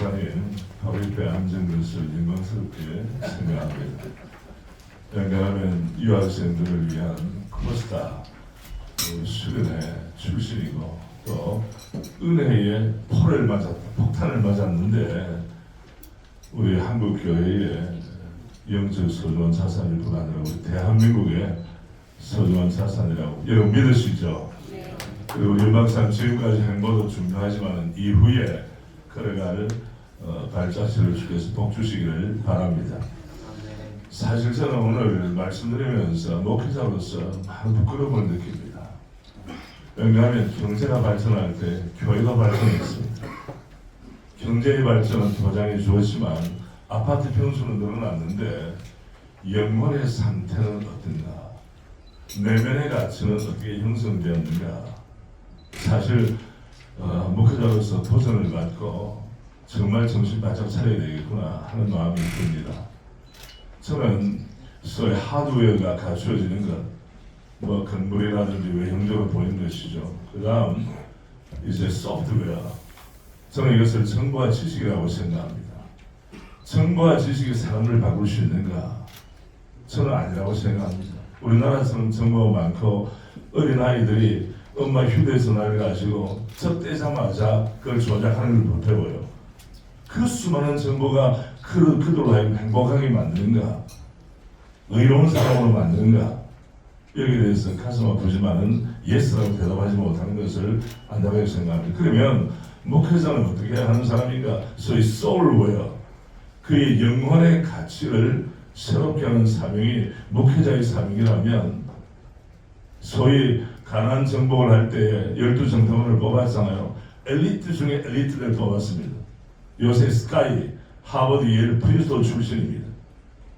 목사님 바로 옆에 앉은 것을 영광스럽게 생각합니다. 왜냐하면 유학생들을 위한 코스타 수련회 출신이고 또 은혜의 폭탄을 맞았는데 우리 한국 교회의 영적 소중한 자산을 보관하고 우리 대한민국의 소중한 자산이라고 여러분 믿으시죠? 네. 그리고 우리 박사님 지금까지 행보도 중요하지만 이후에 걸어갈 발자취를 주께서 복 주시기를 바랍니다. 사실 저는 오늘 말씀드리면서 목회자로서 많은 부끄러움을 느낍니다. 왜냐하면 경제가 발전할 때 교회가 발전했습니다. 경제의 발전은 도장이 주었지만 아파트 평수는 늘어났는데 영혼의 상태는 어떤가? 내면의 가치는 어떻게 형성되었는가? 사실 목회자로서 도전을 받고 정말 정신 바짝 차려야 되겠구나 하는 마음이 듭니다. 저는 소위 하드웨어가 갖추어지는 것, 뭐 건물이라든지 외형적으로 보이는 것이죠. 그 다음 이제 소프트웨어. 저는 이것을 정보와 지식이라고 생각합니다. 정보와 지식이 사람을 바꿀 수 있는가? 저는 아니라고 생각합니다. 우리나라처럼 정보가 많고 어린아이들이 엄마 휴대전화를 가지고 접대자마자 그걸 조작하는 걸 못해보여. 그 수많은 정보가 그들로 하여금 행복하게 만드는가? 의로운 사람으로 만드는가? 여기에 대해서 가슴 아프지만은 예스라고 대답하지 못하는 것을 안타깝게 생각합니다. 그러면 목회자는 어떻게 하는 사람인가? 소위 소울웨어, 그의 영혼의 가치를 새롭게 하는 사명이 목회자의 사명이라면 소위 가난 정복을 할 때 12정통을 뽑았잖아요. 엘리트 중에 엘리트를 뽑았습니다. 요새 스카이, 하버드, 예일, 프린스턴 출신입니다.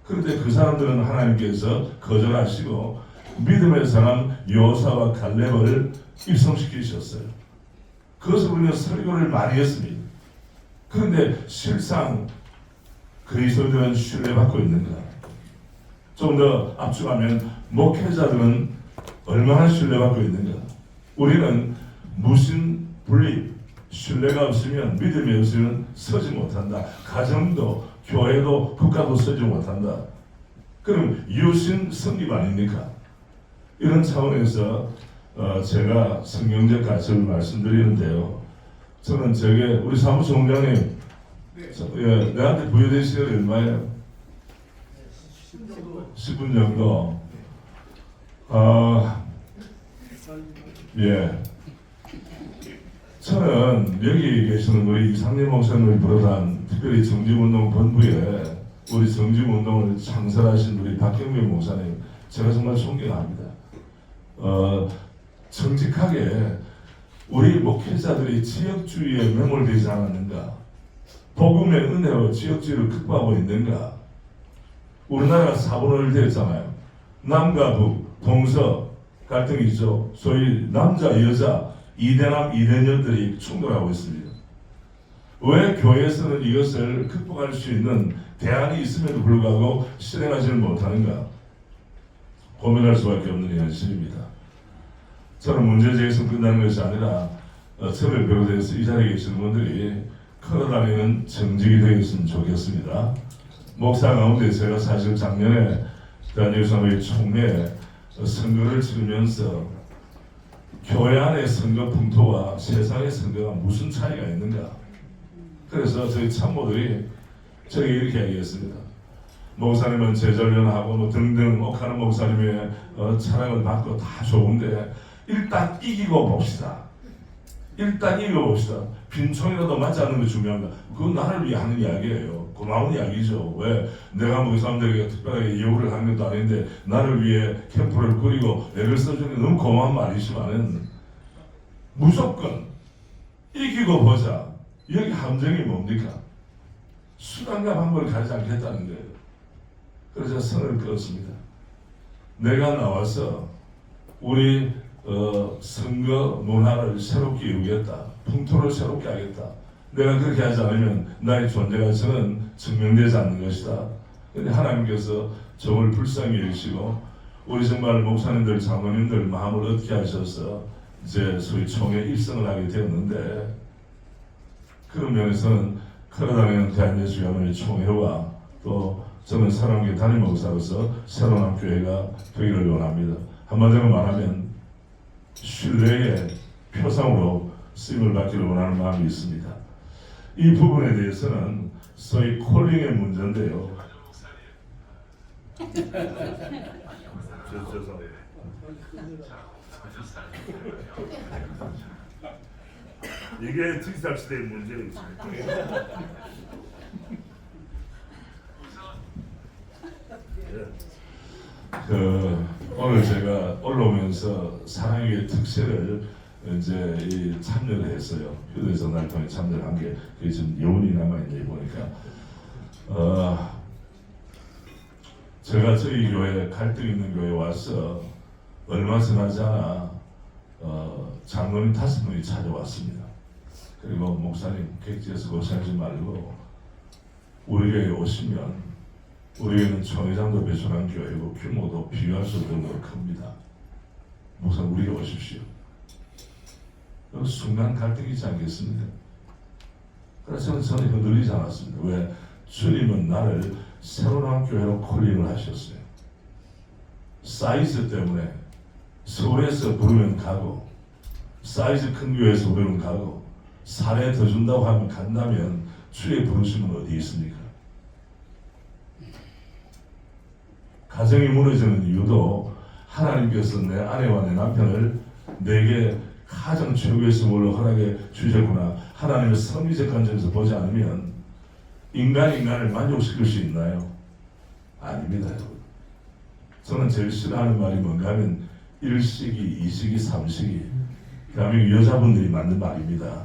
그런데 그 사람들은 하나님께서 거절하시고 믿음의 사람 여호사와 갈렙을 입성시키셨어요. 그것을 우리는 설교를 많이 했습니다. 그런데 실상 그리스도인들은 신뢰받고 있는가? 좀 더 압축하면 목회자들은 얼마나 신뢰받고 있는가? 우리는 무신 분립, 신뢰가 없으면 믿음이 없으면 서지 못한다. 가정도 교회도 국가도 서지 못한다. 그럼 유신 성립 아닙니까? 이런 차원에서 제가 성경적 가치를 말씀드리는데요. 저는 우리 사무총장님 내한테 부여된 시간이 얼마예요? 10분 정도. 예. 저는 여기 계시는 우리 이상림 목사님을 비롯한 특별히 정직운동 본부에 우리 정직운동을 창설하신 우리 박경민 목사님, 제가 정말 존경합니다. 정직하게 우리 목회자들이 지역주의에 매몰되지 않았는가? 복음의 은혜로 지역주의를 극복하고 있는가? 우리나라가 4분의 1 되었잖아요. 남과 북, 동서 갈등이죠. 소위 남자, 여자, 이대남, 이대녀들이 충돌하고 있습니다. 왜 교회에서는 이것을 극복할 수 있는 대안이 있음에도 불구하고 실행하지를 못하는가? 고민할 수밖에 없는 현실입니다. 저는 문제제기에서 끝나는 것이 아니라 저를 비롯해서 이 자리에 계시는 분들이 걸어다니는 정직이 되었으면 좋겠습니다. 목사 가운데 제가 사실 작년에 대한예수사회 총회에 선거를 치르면서 교회 안의 선거 풍토와 세상의 선거가 무슨 차이가 있는가? 그래서 저희 참모들이 저에게 이렇게 얘기했습니다. 목사님은 재전련하고 뭐 등등 옥하는 목사님의 찬양을 받고 다 좋은데 일단 이기고 봅시다. 일단 이겨봅시다. 빈총이라도 맞지 않는 게 중요합니다. 그건 나를 위해 하는 이야기예요. 고마운 이야기죠. 왜? 내가 뭐 사람들에게 특별하게 예우를 하는 것도 아닌데 나를 위해 캠프를 꾸리고 애를 써주는 게 너무 고마운 말이지만은 무조건 이기고 보자. 여기 함정이 뭡니까? 수단과 방법을 가지 않겠다는 거예요. 그래서 선을 그었습니다. 내가 나와서 우리 선거 문화를 새롭게 이루겠다. 풍토를 새롭게 하겠다. 내가 그렇게 하지 않으면 나의 존재가 저는 증명되지 않는 것이다. 그런데 하나님께서 저를 불쌍히 여기시고 우리 정말 목사님들, 장로님들 마음을 얻게 하셔서 이제 소위 총회 입성을 하게 되었는데 그런 면에서는 크로다니는 대한예수교회 총회와 또 저는 사랑교회 담임 목사로서 새로운 한 교회가 되기를 원합니다. 한마디로 말하면 신뢰의 표상으로 쓰임을 받기를 원하는 마음이 있습니다. 이 부분에 대해서는 소위 콜링의 문제인데요. 이게 디지털 시대의 문제가 있습니다. 오늘 제가 올라오면서 사랑의 특세를 이제 참여를 했어요. 휴대전화를 통해 참여를 한 게 그게 지금 여운이 남아있네 보니까. 제가 저희 교회 갈등 있는 교회 와서 얼마 지나지 않아 장로님 5분이 찾아왔습니다. 그리고 목사님 객지에서 고생하지 말고 우리 교회에 오시면 우리는 총회장도 배출한 교회고 규모도 비교할 수 없는 정도로 큽니다. 목사님 우리에 오십시오. 순간 갈등이지 않겠습니까? 그래서 저는 흔들리지 않았습니다. 왜? 주님은 나를 새로운 교회로 콜링을 하셨어요. 사이즈 때문에 서울에서 부르면 가고 사이즈 큰 교회에서 부르면 가고 사례 더 준다고 하면 간다면 주의 부르심은 어디 있습니까? 가정이 무너지는 이유도 하나님께서 내 아내와 내 남편을 내게 가장 최고의 선물로 허락해 주셨구나. 하나님의 섭리적 관점에서 보지 않으면 인간을 만족시킬 수 있나요? 아닙니다. 저는 제일 싫어하는 말이 뭔가 하면 1시기, 2시기, 3시기 대한민국 여자분들이 만든 말입니다.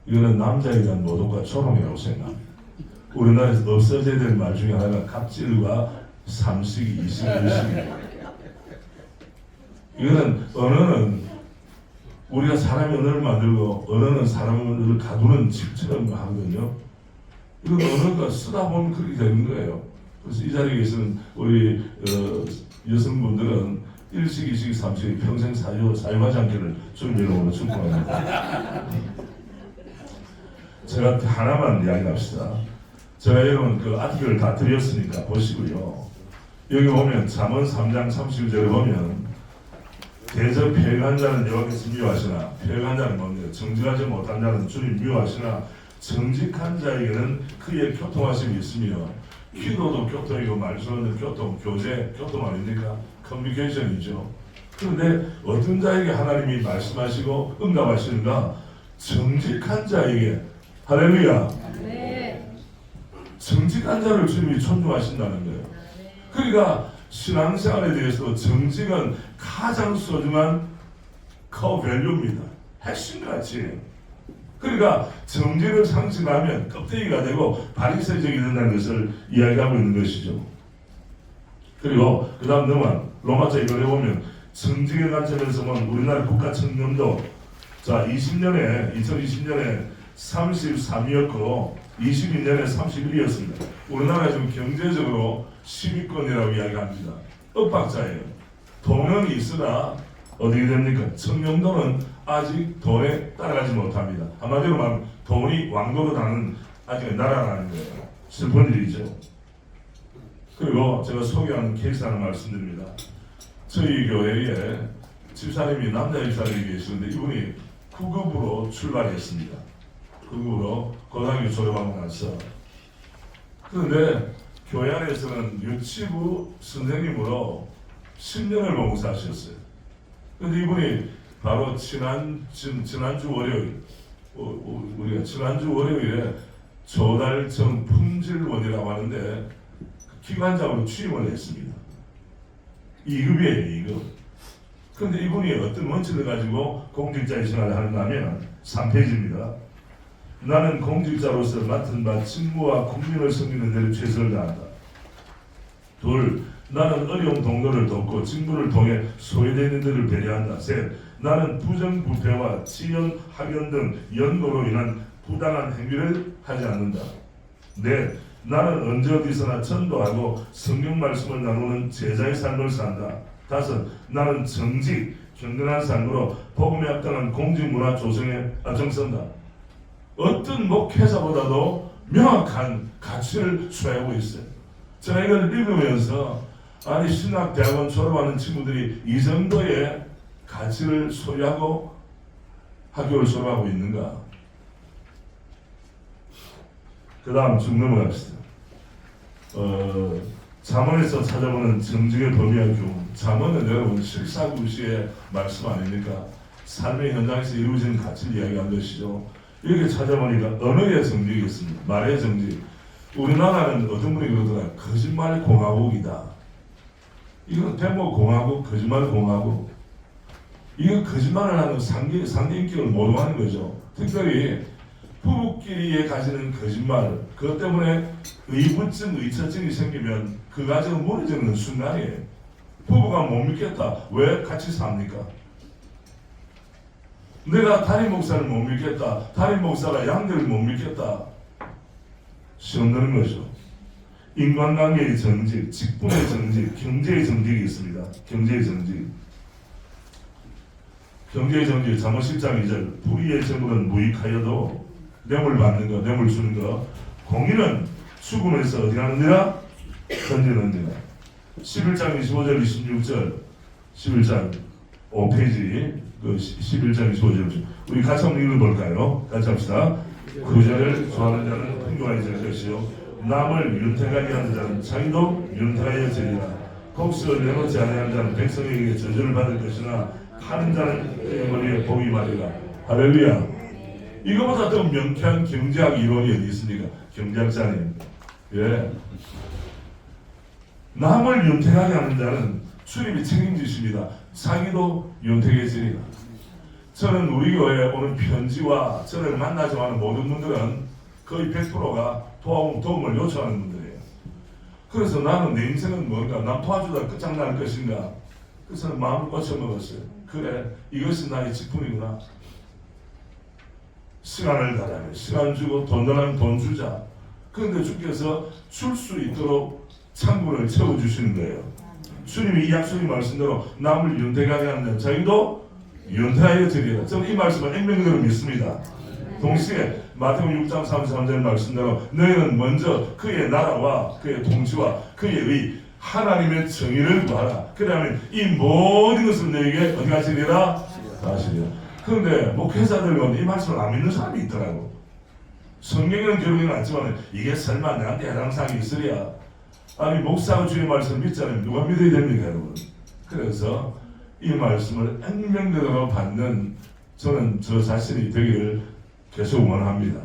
이거는 남자에 대한 모독과 조롱이라고 생각합니다. 우리나라에서 없어져야 될 말 중에 하나가 갑질과 3시기, 2시기, 1시기. 이거는 언어는 우리가 사람의 언어를 만들고 언어는 사람의 언어를 가두는 집처럼 하거든요. 이건 언어가 쓰다 보면 그렇게 되는 거예요. 그래서 이 자리에 계시는 우리 여성분들은 1시기, 2시기, 3시기 평생 사용하지 않기를 주님으로 축복합니다. 제가 하나만 이야기합시다. 제가 여러분 그 아티클을 다 드렸으니까 보시고요. 여기 보면 잠언 3장 30절에 보면 대저 패간 자는 여호와께서 미워하시나 패간 자는 뭡니까? 정직하지 못한 자는 주님 미워하시나 정직한 자에게는 그의 교통하심이 있으며 기도도 교통이고 말씀하는 교통, 교제, 교통 아닙니까? 커뮤니케이션이죠. 그런데 어떤 자에게 하나님이 말씀하시고 응답하시는가? 정직한 자에게. 할렐루야. 네. 정직한 자를 주님이 존중하신다는 거예요. 그러니까 신앙생활에 대해서 정직은 가장 소중한 밸류입니다. 핵심같이. 그러니까 정직을 상실하면 껍데기가 되고 바리새적이 된다는 것을 이야기하고 있는 것이죠. 그리고 그 다음 넘어간 로마서 이걸 해보면 정직의 관점에서 보면 우리나라 국가 청렴도 자 2020년에 33위였고 22년에 31위였습니다. 우리나라가 지금 경제적으로 10위권이라고 이야기합니다. 엇박자예요. 돈은 있으나 어떻게 됩니까? 청렴도는 아직 돈에 따라가지 못합니다. 한마디로 말하면 돈이 왕도로 다는 아직 나라라는 거예요. 슬픈 일이죠. 그리고 제가 소개하는 케이스 하나 말씀드립니다. 저희 교회에 집사님이 남자 집사님이 계시는데 이분이 9급으로 출발했습니다. 9급으로 고등학교 졸업하고 나서 그런데 교회 안에서는 유치부 선생님으로 10년을 봉사하셨어요. 그런데 이분이 바로 지난주 월요일 우리가 지난주 월요일에 조달청 품질원이라고 하는데 기관장으로 취임을 했습니다. 2급이에요, 2급. 그런데 이분이 어떤 원칙을 가지고 공직자의 생활을 하느냐면 3페이지입니다. 나는 공직자로서 맡은 바 직무와 국민을 섬기는 데를 최선을 다한다. 둘, 나는 어려운 동료를 돕고 직무를 통해 소외되는 데를 배려한다. 셋, 나는 부정부패와 치연, 학연 등 연고로 인한 부당한 행위를 하지 않는다. 넷, 나는 언제 어디서나 전도하고 성경 말씀을 나누는 제자의 삶을 산다. 다섯, 나는 정직, 경건한 삶으로 복음에 합당한 공직문화 조성에 앞장선다. 어떤 목회자보다도 명확한 가치를 수행하고 있어요. 제가 이걸 읽으면서 아니 신학대학원 졸업하는 친구들이 이 정도의 가치를 소유하고 학교를 졸업하고 있는가? 그 다음 쭉 넘어갑시다. 잠언에서 찾아보는 정직의 범위와 교훈. 잠언은 여러분 실사구시의 말씀 아닙니까? 삶의 현장에서 이루어지는 가치를 이야기한 것이죠. 이렇게 찾아보니까 언어의 정직이 있습니다. 말의 정직. 우리나라는 어떤 분이 그러더라. 거짓말 공화국이다. 이건 대목 공화국, 거짓말 공화국. 이거 거짓말을 하는 상대 인격을 모독하는 거죠. 특별히 부부끼리에 가지는 거짓말, 그것 때문에 의부증, 의처증이 생기면 그 가정은 무너지는 순간이에요. 부부가 못 믿겠다. 왜 같이 삽니까? 내가 담임 목사를 못 믿겠다. 담임 목사가 양들을 못 믿겠다. 시험 드는 거죠. 인간관계의 정직, 직분의 정직, 경제의 정직이 있습니다. 경제의 정직. 경제의 정직, 잠언 10장 2절. 불의의 재물은 무익하여도 뇌물 받는 거, 뇌물 주는 거. 공의는 죽음에서 어디 가느니라? 던지느니라. 11장 25절 26절. 11장 5페이지 그 11장 25절. 우리 같이 한번 읽어볼까요? 같이 합시다. 구절을 좋아하는 자는 풍요해질 것이요 남을 윤택하게 하는 자는 자기도 윤택하여지리라. 곡식을 내놓지 아니하는 자는 백성에게 저주를 받을 것이나 하는 자는 그의 머리에 복이 많으리라. 할렐루야. 이거보다 더 명쾌한 경제학 이론이 어디 있습니까? 경제학자님. 예. 남을 윤택하게 하는 자는 주님이 책임지십니다. 자기도 윤택해지리라. 저는 우리 교회에 오는 편지와 저를 만나지 않은 모든 분들은 거의 100%가 도움을 요청하는 분들이에요. 그래서 나는 내 인생은 뭔가 남 도와주다 끝장날 것인가? 그래서 마음을 꽂혀먹었어요. 그래, 이것이 나의 직분이구나. 시간을 달라면 시간 주고 돈 달라면 돈 주자. 그런데 주께서 줄 수 있도록 창구를 채워주시는 거예요. 주님이 이 약속의 말씀대로 남을 윤택하게 하는 자기도 윤택하여 드리라. 저는 이 말씀을 액면으로 믿습니다. 동시에 마태복음 6장 33절 말씀대로 너희는 먼저 그의 나라와 그의 통치와 그의 의 하나님의 정의를 구하라. 그러면 이 모든 것을 너에게 어디 가시리라? 하시리라. 그런데 목회자들은 이 말씀을 안 믿는 사람이 있더라고. 성경에는 결국에는 않지만 이게 설마 나한테 해당 사항이 있으랴? 아니 목사가 주의 말씀을 믿잖아요. 누가 믿어야 됩니까 여러분? 그래서 이 말씀을 액면대로 받는 저는 저 자신이 되기를 계속 원합니다.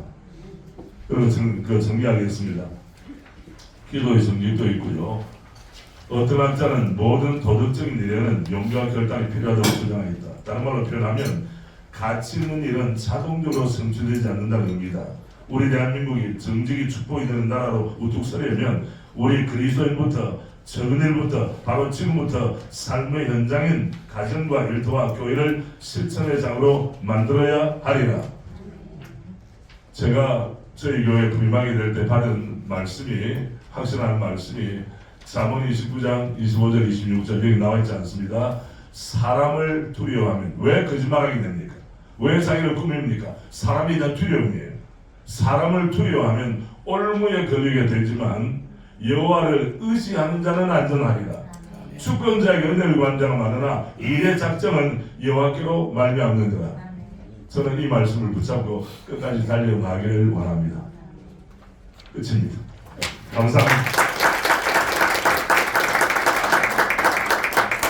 그리고 정리하겠습니다. 기도의 정직도 있고요. 어떤 학자는 모든 도덕적인 일에는 용기와 결단이 필요하다고 주장하였다. 다른 말로 표현하면 가치 있는 일은 자동적으로 성취되지 않는다는 의미다. 우리 대한민국이 정직이 축복이 되는 나라로 우뚝 서려면 우리 그리스도인부터 적은 일부터 바로 지금부터 삶의 현장인 가정과 일터와 교회를 실천의 장으로 만들어야 하리라. 제가 저희 교회 부임하게 될 때 받은 말씀이 확실한 말씀이 잠언 29장 25절 26절 여기 나와 있지 않습니다. 사람을 두려워하면 왜 거짓말하게 됩니까? 왜 자기를 꾸밉니까? 사람에 대한 두려움이에요. 사람을 두려워하면 올무에 걸리게 되지만 여호와를 의지하는 자는 안전하리라. 주권자에게 은혜를 구한 자가 많으나 일의 작정은 여호와께로 말미암느니라. 저는 이 말씀을 붙잡고 끝까지 달려가기를 원합니다. 끝입니다. 감사합니다.